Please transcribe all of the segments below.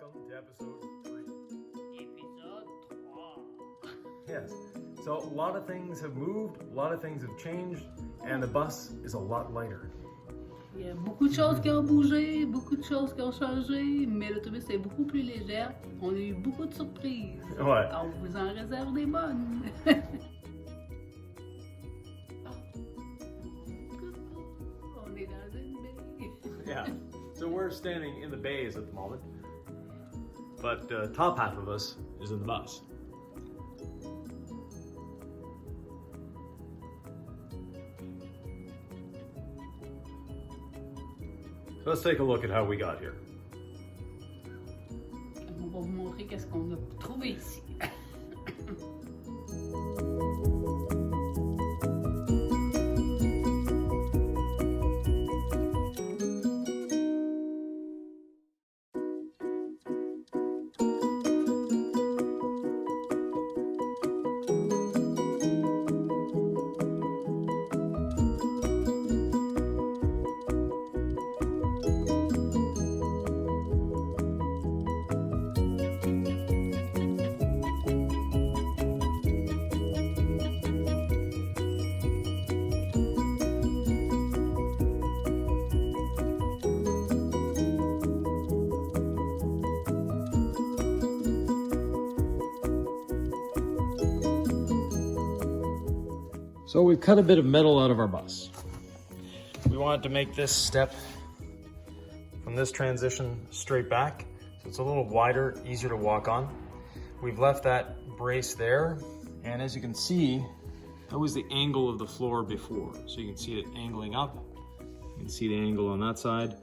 welcome to episode 3. Épisode 3. Yes, so a lot of things have moved, a lot of things have changed, and the bus is a lot lighter. Il y a beaucoup de choses qui ont bougé, beaucoup de choses qui ont changé, mais l'autobus est beaucoup plus légère. On a eu beaucoup de surprises. Ouais. On vous en réserve des bonnes. On est dans une baie. Yeah, so we're standing in the bays at the moment, but the top half of us is in the bus. So let's take a look at how we got here. On va vous montrer qu'est-ce qu'on a trouvé ici. So we've cut a bit of metal out of our bus. We wanted to make this step from this transition straight back, so it's a little wider, easier to walk on. We've left that brace there, and as you can see, that was the angle of the floor before. So you can see it angling up, you can see the angle on that side.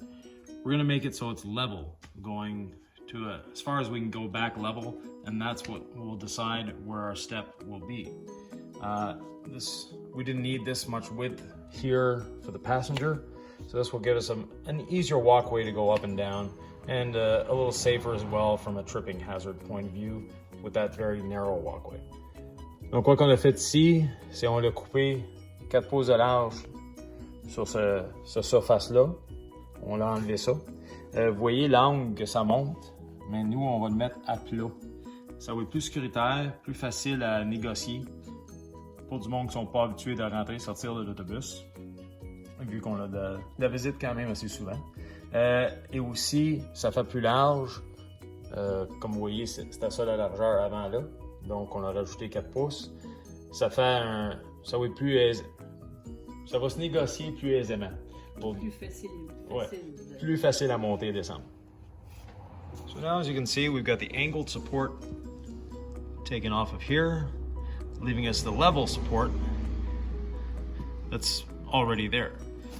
We're gonna make it so it's level, going to as far as we can go back level, and that's what will decide where our step will be. We didn't need this much width here for the passenger, so this will give us an easier walkway to go up and down, and a little safer as well from a tripping hazard point of view with that very narrow walkway. Donc quoi qu'on a fait ici, c'est on l'a coupé 4 pouces de large sur ce surface-là. On l'a enlevé ça. Vous voyez l'angle que ça monte, mais nous on va le mettre à plat. Ça va être plus sécuritaire, plus facile à négocier pour du monde qui ne sont pas habitués de rentrer et sortir de l'autobus, vu qu'on a de la visite quand même assez souvent. Et aussi, ça fait plus large. Comme vous voyez, c'était ça la largeur avant là. Donc, on a rajouté 4 pouces. Ça va se négocier plus aisément. Plus facile. Ouais, plus facile à monter et descendre. So now, as you can see, we've got the angled support taken off of here, leaving us the level support that's already there.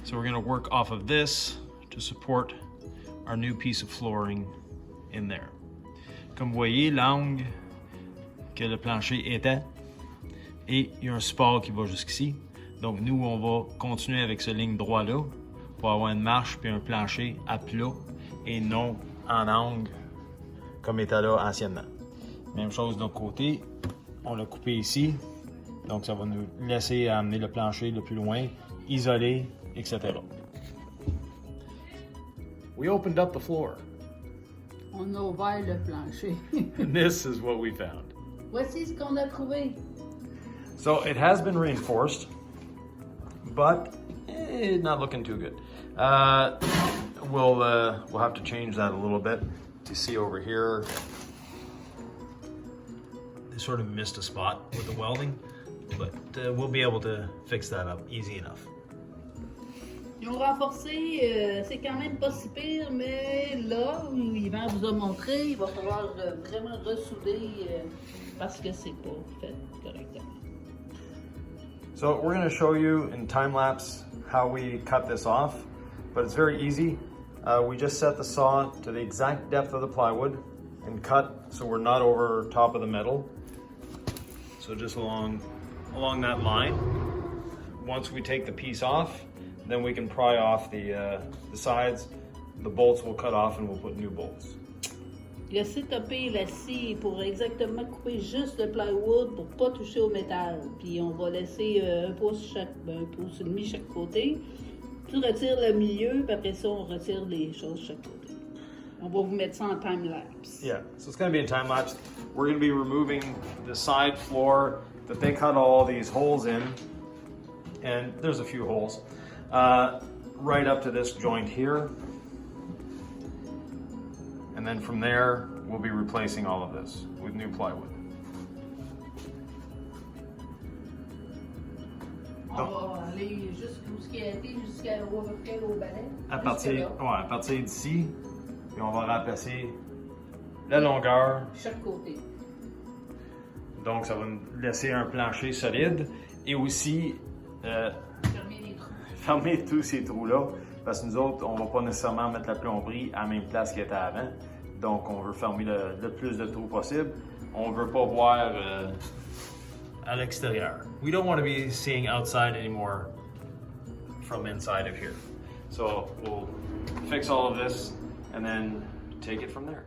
So we're going to work off of this to support our new piece of flooring in there. Comme vous voyez, l'angle que le plancher était, et il y a un support qui va jusqu'ici. Donc nous, on va continuer avec ce ligne droit-là pour avoir une marche puis un plancher à plat et non en angle comme était là anciennement. Même chose de l'autre côté. On l'a coupé ici, donc ça va nous laisser amener le plancher le plus loin, isolé, etc. We opened up the floor. On a ouvert le plancher. And this is what we found. Voici ce qu'on a trouvé. So it has been reinforced, but not looking too good. We'll have to change that a little bit. To see over here, sort of missed a spot with the welding, but we'll be able to fix that up easy enough. Ils ont renforcé, c'est quand même pas si pire, mais là, Yvan vous a montré, il va falloir vraiment ressouder parce que c'est pas fait correctement. So we're going to show you in time lapse how we cut this off, but it's very easy. We just set the saw to the exact depth of the plywood and cut so we're not over top of the metal. So just along that line. Once we take the piece off, then we can pry off the sides. The bolts will cut off and we'll put new bolts. Laissez taper la scie pour exactement couper juste le plywood pour pas toucher au métal. Puis on va laisser un pouce et demi chaque côté. Tu retires le milieu, puis après ça, on retire les choses de chaque côté. On va vous mettre ça en time-lapse. Yeah, so it's going to be in time lapse. We're going to be removing the side floor that they cut all these holes in, and there's a few holes, right up to this joint here. And then from there, we'll be replacing all of this with new plywood. On va aller jusqu'où ce qui a été, jusqu'à peu près au balai. À partir d'ici, puis on va remplacer la longueur. Chaque côté. Donc, ça va nous laisser un plancher solide et aussi Fermer les trous. fermer tous ces trous-là. Parce que nous autres, on ne va pas nécessairement mettre la plomberie à la même place qu'elle était avant. Donc, on veut fermer le plus de trous possible. On ne veut pas voir à l'extérieur. We don't want to be seeing outside anymore from inside of here. So, we'll fix all of this and then take it from there.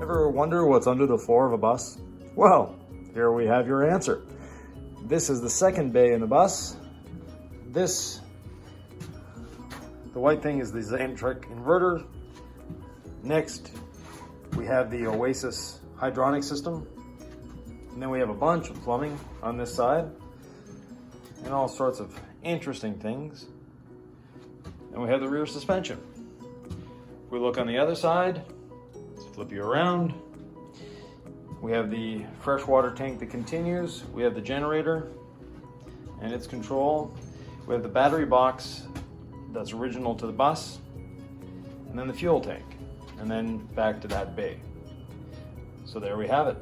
Ever wonder what's under the floor of a bus? Well, here we have your answer. This is the second bay in the bus. The white thing is the Xantric inverter. Next, we have the Oasis hydronic system. And then we have a bunch of plumbing on this side and all sorts of interesting things. And we have the rear suspension. If we look on the other side, let's flip you around. We have the freshwater tank that continues. We have the generator and its control. We have the battery box that's original to the bus. And then the fuel tank. And then back to that bay. So there we have it.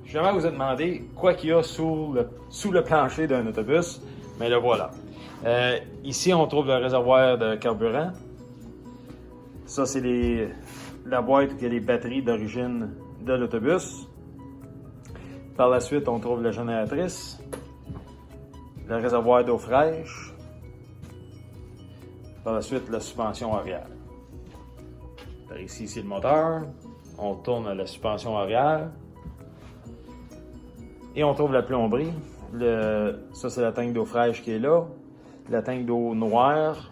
Si jamais vous êtes demandé quoi qu'il y a sous le plancher d'un autobus, mais le voilà. Ici, on trouve le réservoir de carburant. Ça, c'est la boîte qui a les batteries d'origine de l'autobus. Par la suite, on trouve la génératrice, le réservoir d'eau fraîche. Par la suite, la suspension arrière. Par ici, c'est le moteur. On tourne la suspension arrière. Et on trouve la plomberie. Ça, c'est la tank d'eau fraîche qui est là. La tank d'eau noire.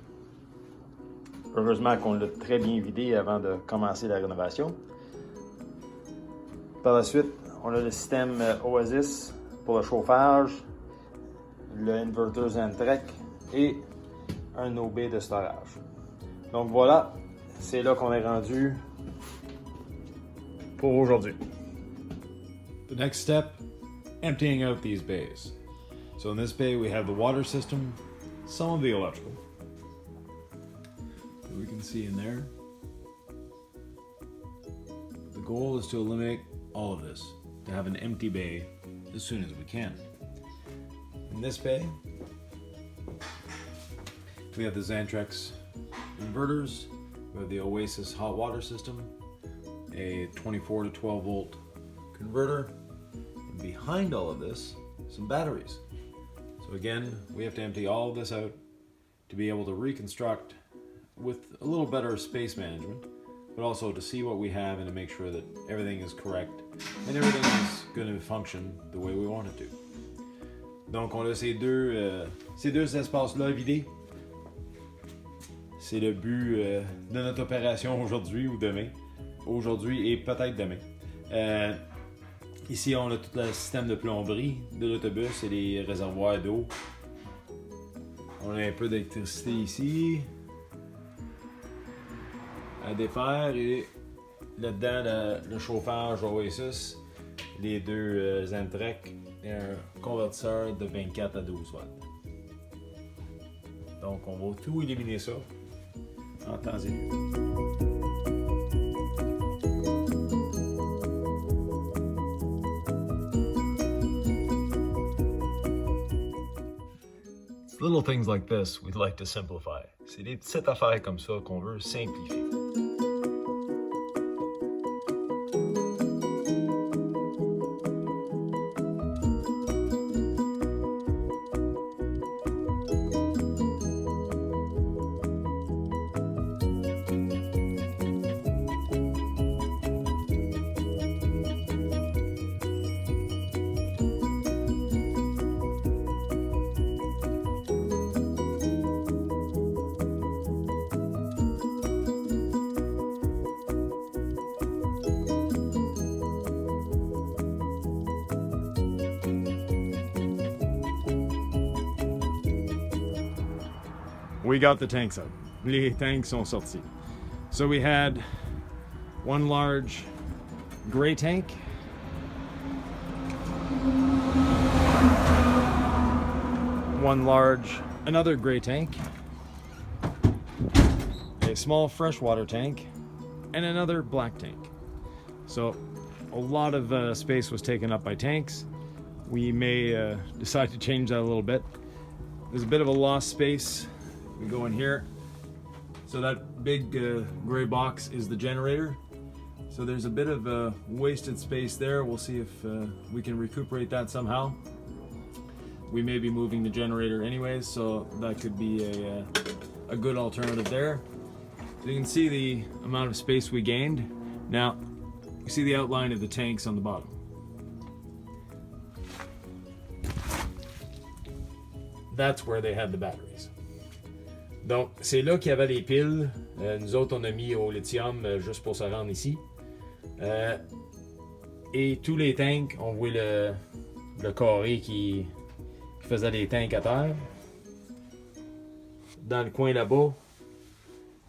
Heureusement qu'on l'a très bien vidé avant de commencer la rénovation. Par la suite, on a le système Oasis pour le chauffage, le inverter Xantric et un OB de storage. Donc voilà, c'est là qu'on est rendu pour aujourd'hui. The next step, emptying out these bays. So in this bay we have the water system, some of the electrical. We can see in there. The goal is to eliminate all of this, to have an empty bay as soon as we can. In this bay, we have the Xantric inverters, we have the Oasis hot water system, a 24 to 12 volt converter, and behind all of this, some batteries. So again, we have to empty all of this out to be able to reconstruct with a little better space management, but also to see what we have and to make sure that everything is correct and everything is going to function the way we want it to. Donc on a ces deux espaces-là vidés. C'est le but de notre opération aujourd'hui ou demain. Aujourd'hui et peut-être demain. Ici on a tout le système de plomberie de l'autobus et les réservoirs d'eau. On a un peu d'électricité ici à défaire et là-dedans le chauffage Oasis, les deux Xantric et un convertisseur de 24 à 12 watts. Donc on va tout éliminer ça en temps et lieu. little things like this we'd like to simplify. C'est des petites affaires comme ça qu'on veut simplifier. We got the tanks out. Les tanks sont sortis. So we had one large gray tank, another gray tank, a small freshwater tank, and another black tank. So a lot of space was taken up by tanks. We may decide to change that a little bit. There's a bit of a lost space. We go in here. So that big gray box is the generator. So there's a bit of wasted space there. We'll see if we can recuperate that somehow. We may be moving the generator anyways, so that could be a good alternative there. So you can see the amount of space we gained. Now, you see the outline of the tanks on the bottom. That's where they had the batteries. Donc, c'est là qu'il y avait les piles. Nous autres, on a mis au lithium juste pour se rendre ici. Et tous les tanks, on voit le carré qui faisait les tanks à terre. Dans le coin là-bas,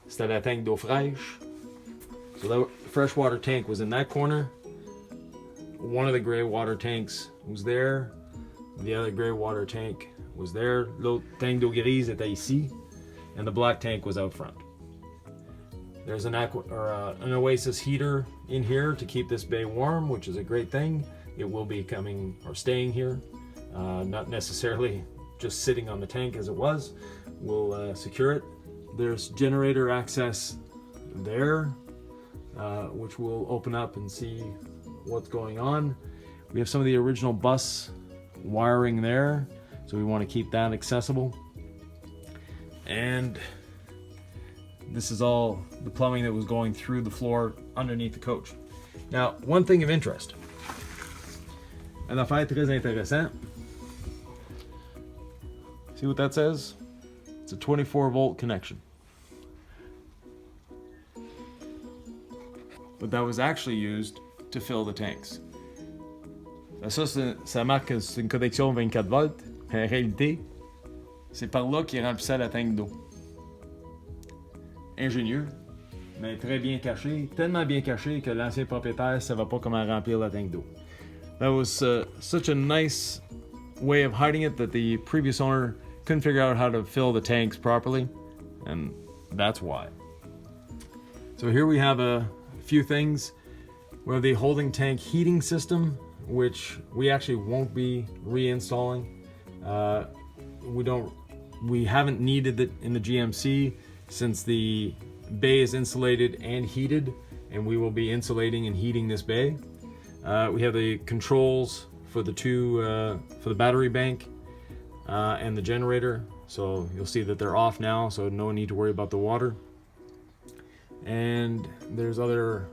c'était la tank d'eau fraîche. So the freshwater tank was in that corner. One of the gray water tanks was there. The other gray water tank was there. L'autre tank d'eau grise était ici. And the black tank was out front. There's an oasis heater in here to keep this bay warm, which is a great thing. It will be coming or staying here, not necessarily just sitting on the tank as it was. We'll secure it. There's generator access there, which we'll open up and see what's going on. We have some of the original bus wiring there, so we want to keep that accessible. And this is all the plumbing that was going through the floor underneath the coach. Now, one thing of interest, une affaire très intéressante. See what that says? It's a 24-volt connection. But that was actually used to fill the tanks. Ça marque que c'est une connexion 24 volts. En réalité, c'est par là qu'il remplissait la tank d'eau. Ingénieux, mais très bien caché. Tellement bien caché que l'ancien propriétaire ne savait pas comment remplir la tank d'eau. That was such a nice way of hiding it that the previous owner couldn't figure out how to fill the tanks properly, and that's why. So here we have a few things. We have the holding tank heating system, which we actually won't be reinstalling. We haven't needed it in the GMC since the bay is insulated and heated, and we will be insulating and heating this bay. We have the controls for the for the battery bank and the generator. So you'll see that they're off now, so no need to worry about the water. And there's the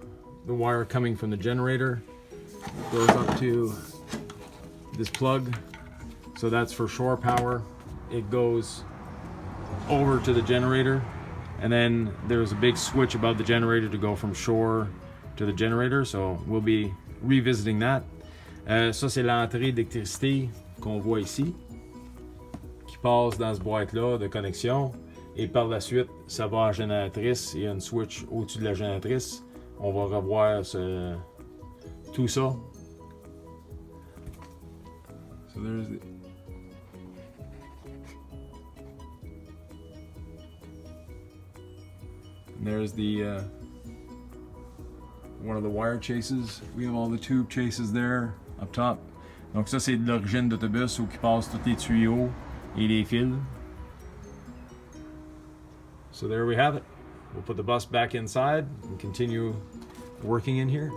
wire coming from the generator goes up to this plug. So that's for shore power. It goes over to the generator, and then there's a big switch above the generator to go from shore to the generator. So we'll be revisiting that. Ça, c'est l'entrée d'électricité qu'on voit ici, qui passe dans ce boîte-là de connexion. Et par la suite, ça va à la génératrice. Il y a une switch au-dessus de la génératrice. On va revoir tout ça. So there's the one of the wire chases. We have all the tube chases there up top. Donc ça, c'est de l'origine d'autobus où qui passe tous les tuyaux et les fils. So there we have it. We'll put the bus back inside and continue working in here.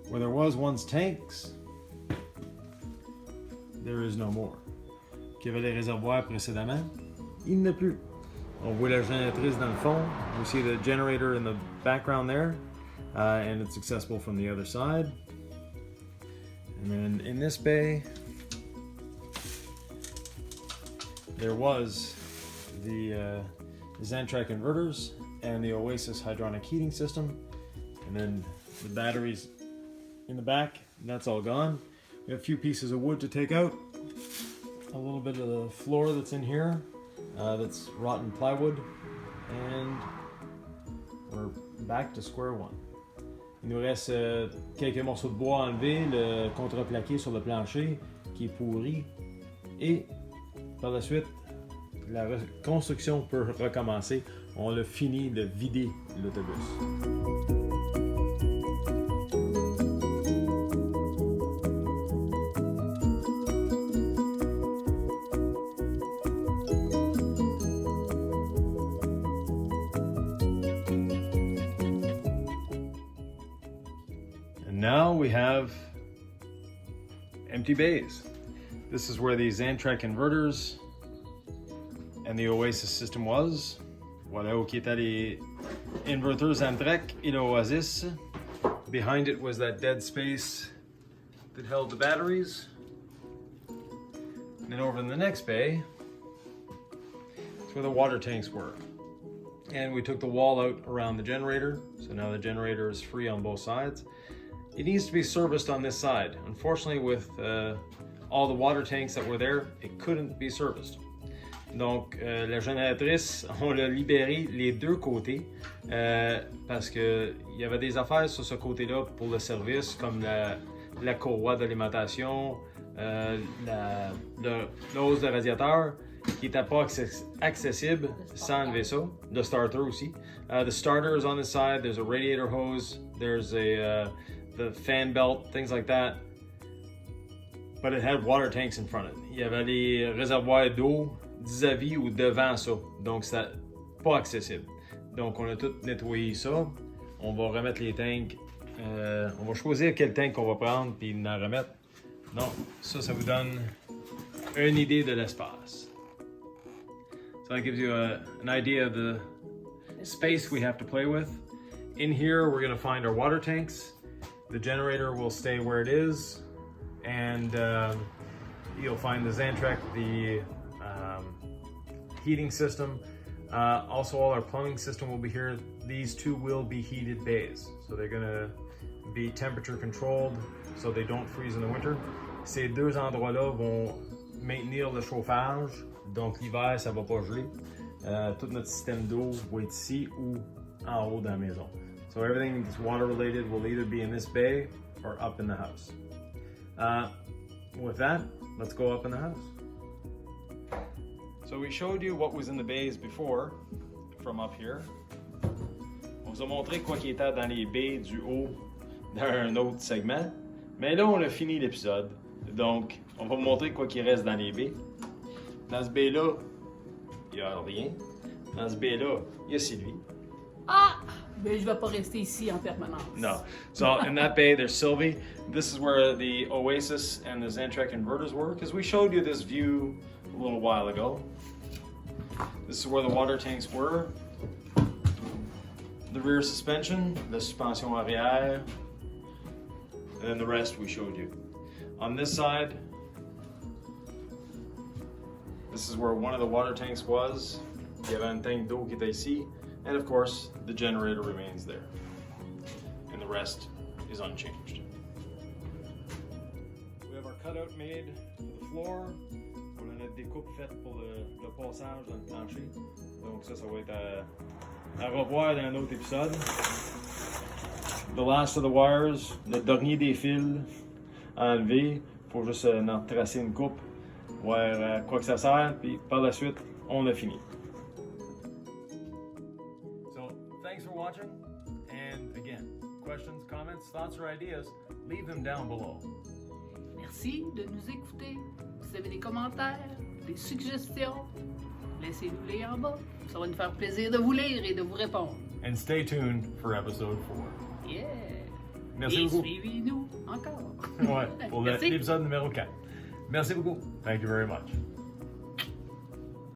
Where there was once tanks, there is no more. Qu'il y avait les réservoirs précédemment, il n'y en a plus. On voit la génératrice dans le fond. We see the generator in the background there, and it's accessible from the other side. And then in this bay, there was the Xantrak inverters and the Oasis hydronic heating system, and then the batteries in the back, and that's all gone. We have a few pieces of wood to take out, a little bit of the floor that's in here, that's rotten plywood, and we're back to square one. Il nous reste quelques morceaux de bois à enlever, le contreplaqué sur le plancher qui est pourri, et par la suite, la construction peut recommencer. On a fini de vider l'autobus. Now we have empty bays. This is where the Xantrak inverters and the Oasis system was. Voilà où étaient les inverters Xantrak et le Oasis. Behind it was that dead space that held the batteries. And then over in the next bay, that's where the water tanks were. And we took the wall out around the generator, so now the generator is free on both sides. It needs to be serviced on this side. Unfortunately, with all the water tanks that were there, it couldn't be serviced. Donc, la génératrice, on l'a libérée les deux côtés parce qu'il y avait des affaires sur ce côté-là pour le service, comme la courroie d'alimentation, le hose de radiateur qui n'était pas accessible sans enlever ça. The starter aussi. The starter is on the side. There's a radiator hose. There's the fan belt, things like that. But it had water tanks in front of it. Il y avait les réservoirs d'eau vis-à-vis ou devant ça. Donc, c'était pas accessible. Donc, on a tout nettoyé ça. On va remettre les tanks. On va choisir quel tank on va prendre puis en remettre. Donc, ça vous donne une idée de l'espace. So that gives you an idea of the space we have to play with. In here, we're going to find our water tanks. The generator will stay where it is, and you'll find the Xantrak, the heating system. Also, all our plumbing system will be here. These two will be heated bays, so they're going to be temperature controlled, so they don't freeze in the winter. Ces deux endroits-là vont maintenir le chauffage, donc l'hiver, ça va pas geler. Tout notre système d'eau va être ici ou en haut dans la maison. So everything that's water related will either be in this bay or up in the house. With that, let's go up in the house. So we showed you what was in the bays before from up here. On vous a montré quoi qui était dans les baies du haut dans un autre segment. Mais là, on a fini l'épisode. Donc, on va vous montrer quoi qu'il reste dans les baies. Dans ce baie-là, il n'y a rien. Dans ce baie-là, il y a Sylvie. Ah! Mais je vais pas rester ici en permanence. No. So in that bay, there's Sylvie. This is where the Oasis and the Xantrac inverters were, because we showed you this view a little while ago. This is where the water tanks were. The rear suspension, the suspension arrière, and then the rest we showed you. On this side, this is where one of the water tanks was. Il y avait un tank d'eau qui était ici. And of course, the generator remains there. And the rest is unchanged. We have our cutout made for the floor. On a notre découpe faite pour le passage dans le plancher. Donc ça va être à revoir dans un autre épisode. The last of the wires, le dernier des fils à enlever. Faut juste en tracer une coupe, voir quoi que ça sert, puis par la suite, on a fini. Thanks for watching, and again, questions, comments, thoughts, or ideas, leave them down below. Merci de nous écouter. Si vous avez des commentaires, des suggestions, laissez-nous-les en bas. Ça va nous faire plaisir de vous lire et de vous répondre. And stay tuned for episode 4. Yeah! Merci et beaucoup. suivez-nous encore. Ouais, pour Merci. l'épisode numéro 4. Merci beaucoup. Thank you very much.